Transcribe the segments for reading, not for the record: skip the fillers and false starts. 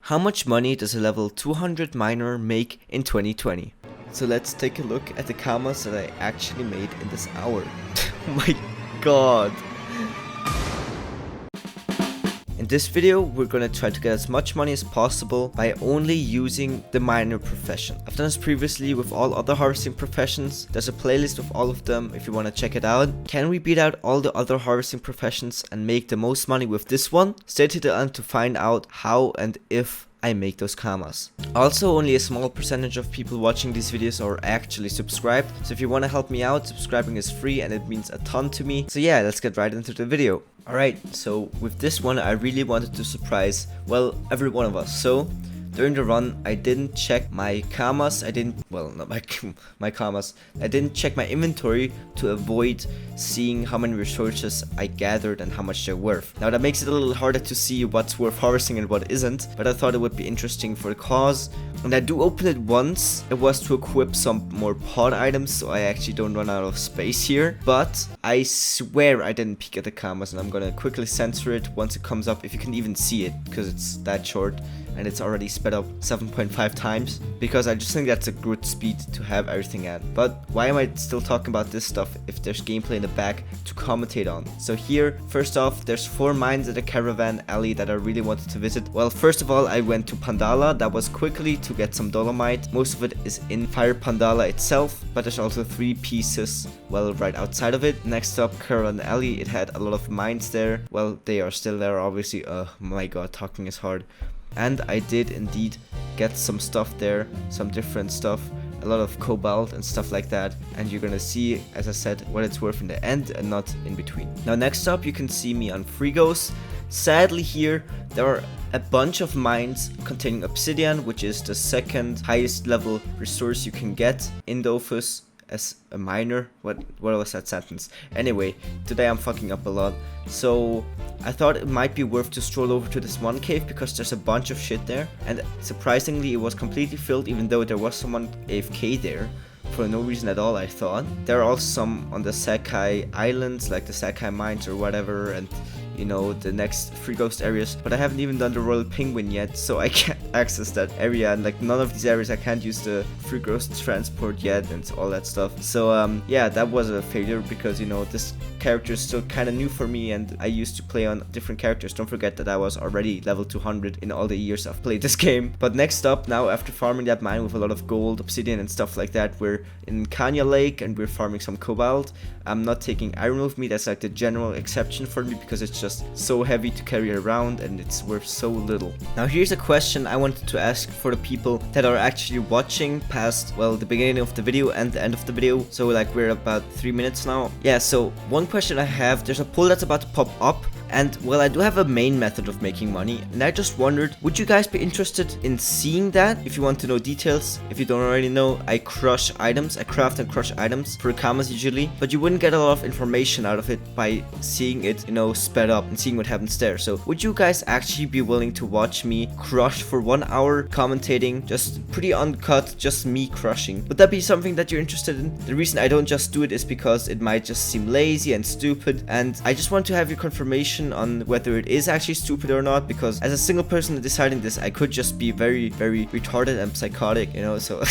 How much money does a level 200 miner make in 2020? So let's take a look at the KAMAS that I actually made in this hour. Oh my god. In this video, we're gonna try to get as much money as possible by only using the miner profession. I've done this previously with all other harvesting professions. There's a playlist of all of them if you wanna check it out. Can we beat out all the other harvesting professions and make the most money with this one? Stay to the end to find out how and if I make those KAMAS. Also, only a small percentage of people watching these videos are actually subscribed, so if you want to help me out, subscribing is free and it means a ton to me. So yeah, let's get right into the video. Alright, so with this one I really wanted to surprise, well, every one of us. So during the run, I didn't check my KAMAS, not my KAMAS, I didn't check my inventory to avoid seeing how many resources I gathered and how much they're worth. Now that makes it a little harder to see what's worth harvesting and what isn't, but I thought it would be interesting for the cause. And I do open it once, it was to equip some more pod items so I actually don't run out of space here. But I swear I didn't peek at the KAMAS and I'm gonna quickly censor it once it comes up, if you can even see it, because it's that short. And it's already sped up 7.5 times, because I just think that's a good speed to have everything at. But why am I still talking about this stuff if there's gameplay in the back to commentate on? So here, first off, there's 4 mines at the caravan alley that I really wanted to visit. Well, first of all, I went to Pandala. That was quickly to get some dolomite. Most of it is in Fire Pandala itself, but there's also 3 pieces, well, right outside of it. Next up, caravan alley. It had a lot of mines there. Well, they are still there, obviously. Oh my god, talking is hard. And I did indeed get some stuff there, some different stuff, a lot of cobalt and stuff like that, and you're gonna see, as I said, what it's worth in the end and not in between. Now next up, you can see me on Frigos. Sadly here, there are a bunch of mines containing obsidian, which is the second highest level resource you can get in Dofus as a miner. What was that sentence? Anyway, today I'm fucking up a lot. So I thought it might be worth to stroll over to this one cave because there's a bunch of shit there, and surprisingly it was completely filled, even though there was someone AFK there for no reason at all, I thought. There are also some on the Sakai Islands, like the Sakai Mines or whatever, and you know, the next Free Ghost areas, but I haven't even done the Royal Penguin yet, so I can't access that area, and like none of these areas I can't use the Free Ghost transport yet and all that stuff. So yeah, that was a failure because, you know, this character is still kind of new for me and I used to play on different characters. Don't forget that I was already level 200 in all the years I've played this game. But next up, now after farming that mine with a lot of gold, obsidian and stuff like that, we're in Kanya Lake and we're farming some cobalt. I'm not taking iron with me, that's like the general exception for me because it's just so heavy to carry around and it's worth so little. Now here's a question I wanted to ask for the people that are actually watching past, well, the beginning of the video and the end of the video. So like we're about 3 minutes now. Yeah, so one question I have, there's a poll that's about to pop up. And well, I do have a main method of making money, and I just wondered, would you guys be interested in seeing that? If you want to know details, if you don't already know, I crush items, I craft and crush items for KAMAS usually, but you wouldn't get a lot of information out of it by seeing it, you know, sped up and seeing what happens there. So would you guys actually be willing to watch me crush for 1 hour commentating, just pretty uncut, just me crushing? Would that be something that you're interested in? The reason I don't just do it is because it might just seem lazy and stupid, and I just want to have your confirmation on whether it is actually stupid or not, because as a single person deciding this, I could just be very, very retarded and psychotic, you know, so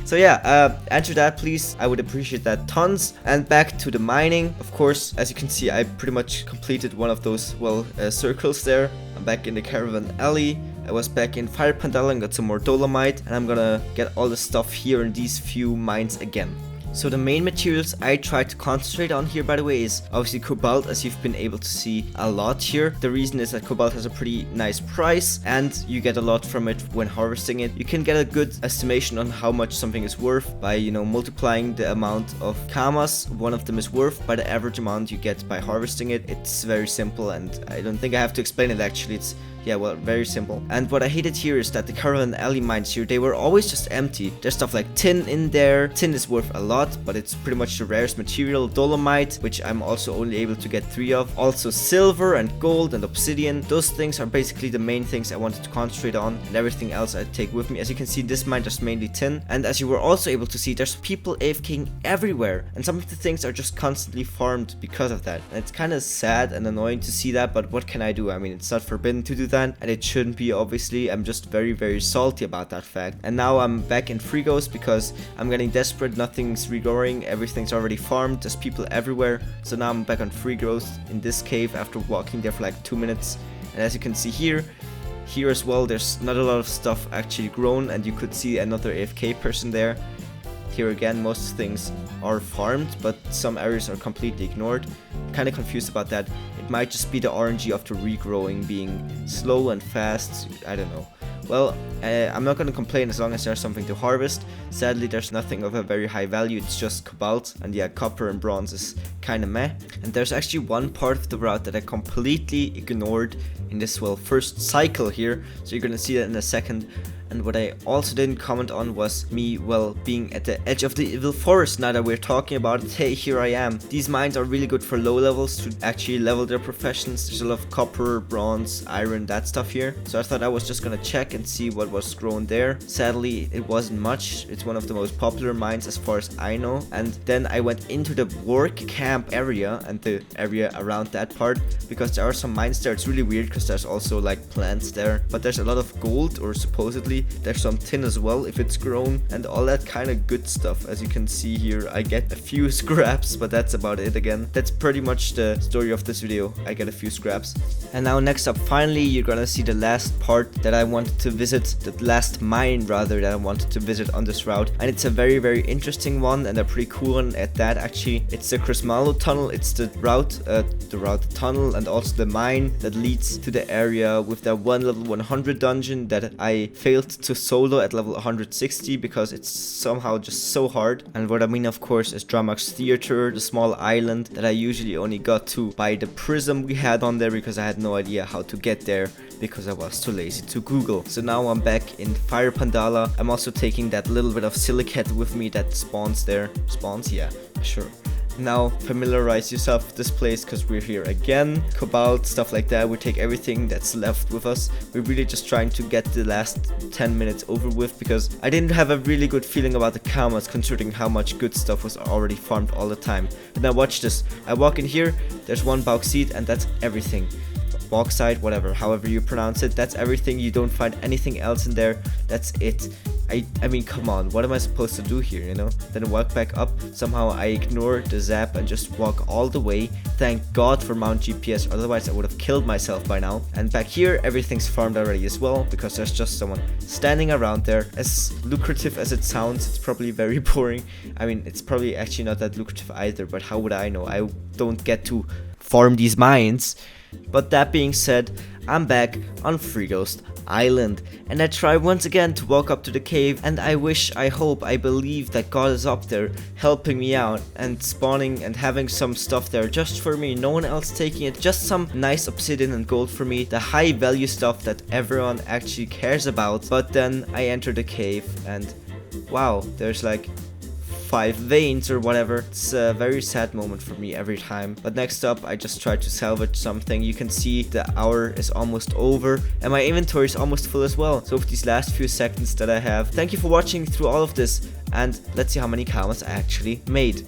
so yeah, answer that please, I would appreciate that tons. And back to the mining, of course, as you can see, I pretty much completed one of those, well, circles there. I'm back in the caravan alley. I was back in Fire Pandala and got some more dolomite, and I'm gonna get all the stuff here in these few mines again. So the main materials I try to concentrate on here, by the way, is obviously cobalt, as you've been able to see a lot here. The reason is that cobalt has a pretty nice price and you get a lot from it when harvesting it. You can get a good estimation on how much something is worth by, you know, multiplying the amount of KAMAS one of them is worth by the average amount you get by harvesting it. It's very simple and I don't think I have to explain it actually. It's Yeah, well, very simple. And what I hated here is that the caravan alley mines here, they were always just empty. There's stuff like tin in there. Tin is worth a lot, but it's pretty much the rarest material. Dolomite, which I'm also only able to get 3 of. Also silver and gold and obsidian. Those things are basically the main things I wanted to concentrate on, and everything else I take with me. As you can see, this mine is mainly tin. And as you were also able to see, there's people AFKing everywhere. And some of the things are just constantly farmed because of that. And it's kind of sad and annoying to see that, but what can I do? I mean, it's not forbidden to do that. that, and it shouldn't be, obviously. I'm just very salty about that fact. And now I'm back in Free Ghost because I'm getting desperate. Nothing's regrowing, everything's already farmed, there's people everywhere. So now I'm back on Free Ghost in this cave after walking there for like 2 minutes. And as you can see here as well, there's not a lot of stuff actually grown, and you could see another AFK person there. Here again, most things are farmed, but some areas are completely ignored. I'm kind of confused about that. It might just be the RNG of the regrowing being slow and fast, I don't know. Well, I'm not going to complain as long as there's something to harvest. Sadly, there's nothing of a very high value, it's just cobalt, and yeah, copper and bronze is kind of meh. And there's actually one part of the route that I completely ignored in this, well, first cycle here, so you're going to see that in a second. And what I also didn't comment on was me, well, being at the edge of the evil forest. Now that we're talking about it, hey, here I am. These mines are really good for low levels to actually level their professions. There's a lot of copper, bronze, iron, that stuff here. So I thought I was just gonna check and see what was grown there. Sadly, it wasn't much. It's one of the most popular mines as far as I know. And then I went into the work camp area and the area around that part, because there are some mines there. It's really weird because there's also like plants there, but there's a lot of gold, or supposedly there's some tin as well if it's grown, and all that kind of good stuff. As you can see here, I get a few scraps, but that's about it. Again, that's pretty much the story of this video. I get a few scraps. And now next up, finally, you're gonna see the last part that I wanted to visit, the last mine rather, that I wanted to visit on this route, and it's a very interesting one, and a pretty cool one at that. Actually, it's the Crismalo tunnel. It's the tunnel, and also the mine that leads to the area with that one level 100 dungeon that I failed to solo at level 160 because it's somehow just so hard. And what I mean, of course, is Dramax Theater, the small island that I usually only got to by the prism we had on there, because I had no idea how to get there because I was too lazy to Google. So now I'm back in Fire Pandala. I'm also taking that little bit of silicate with me that spawns there. Spawns? Yeah, sure. Now familiarize yourself with this place, because we're here again. Cobalt, stuff like that. We take everything that's left with us. We're really just trying to get the last 10 minutes over with, because I didn't have a really good feeling about the KAMAS, considering how much good stuff was already farmed all the time. But now watch this. I walk in here, there's one bauxite, and that's everything. Bauxite, whatever, however you pronounce it, that's everything. You don't find anything else in there. That's it. I mean, come on, what am I supposed to do here, you know? Then walk back up. Somehow I ignore the zap and just walk all the way. Thank God for Mount GPS, otherwise I would have killed myself by now. And back here, everything's farmed already as well, because there's just someone standing around there. As lucrative as it sounds, it's probably very boring. I mean, it's probably actually not that lucrative either, but how would I know? I don't get to farm these mines. But that being said, I'm back on Free Ghost Island, and I try once again to walk up to the cave, and I wish, I hope, I believe that God is up there helping me out and spawning and having some stuff there just for me, no one else taking it, just some nice obsidian and gold for me, the high value stuff that everyone actually cares about. But then I enter the cave and wow, there's like 5 veins or whatever. It's a very sad moment for me every time. But next up, I just try to salvage something. You can see the hour is almost over and my inventory is almost full as well. So with these last few seconds that I have, thank you for watching through all of this, and let's see how many KAMAS I actually made.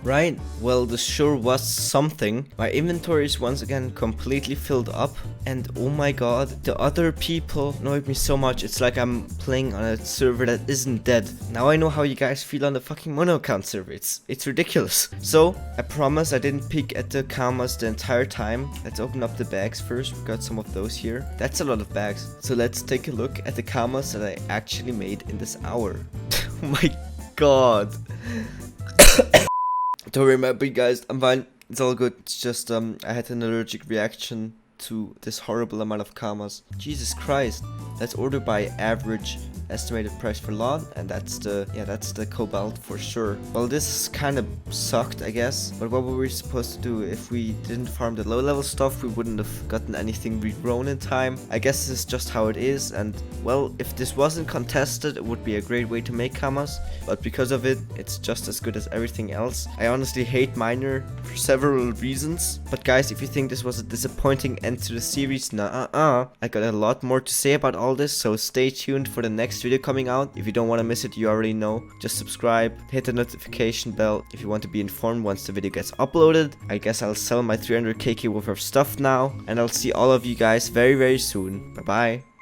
Right, well, this sure was something. My inventory is once again completely filled up, and oh my god, the other people annoyed me so much. It's like I'm playing on a server that isn't dead. Now I know how you guys feel on the fucking mono account server. It's ridiculous. So I promise I didn't peek at the KAMAS the entire time. Let's open up the bags first. We got some of those here. That's a lot of bags. So let's take a look at the KAMAS that I actually made in this hour. Oh my god. Don't worry about me, guys, I'm fine, it's all good. It's just I had an allergic reaction to this horrible amount of KAMAS. Jesus Christ. Let's order by average estimated price per lot, and that's the cobalt for sure. Well, this kind of sucked, I guess, but what were we supposed to do? If we didn't farm the low level stuff, we wouldn't have gotten anything regrown in time. I guess this is just how it is, and well, if this wasn't contested, it would be a great way to make KAMAS, but because of it, it's just as good as everything else. I honestly hate Miner for several reasons, but guys, if you think this was a disappointing end to the series, I got a lot more to say about all this, so stay tuned for the next next video coming out. If you don't want to miss it, you already know. Just subscribe, hit the notification bell if you want to be informed once the video gets uploaded. I guess I'll sell my 300kk worth of stuff now, and I'll see all of you guys very, very soon. Bye bye.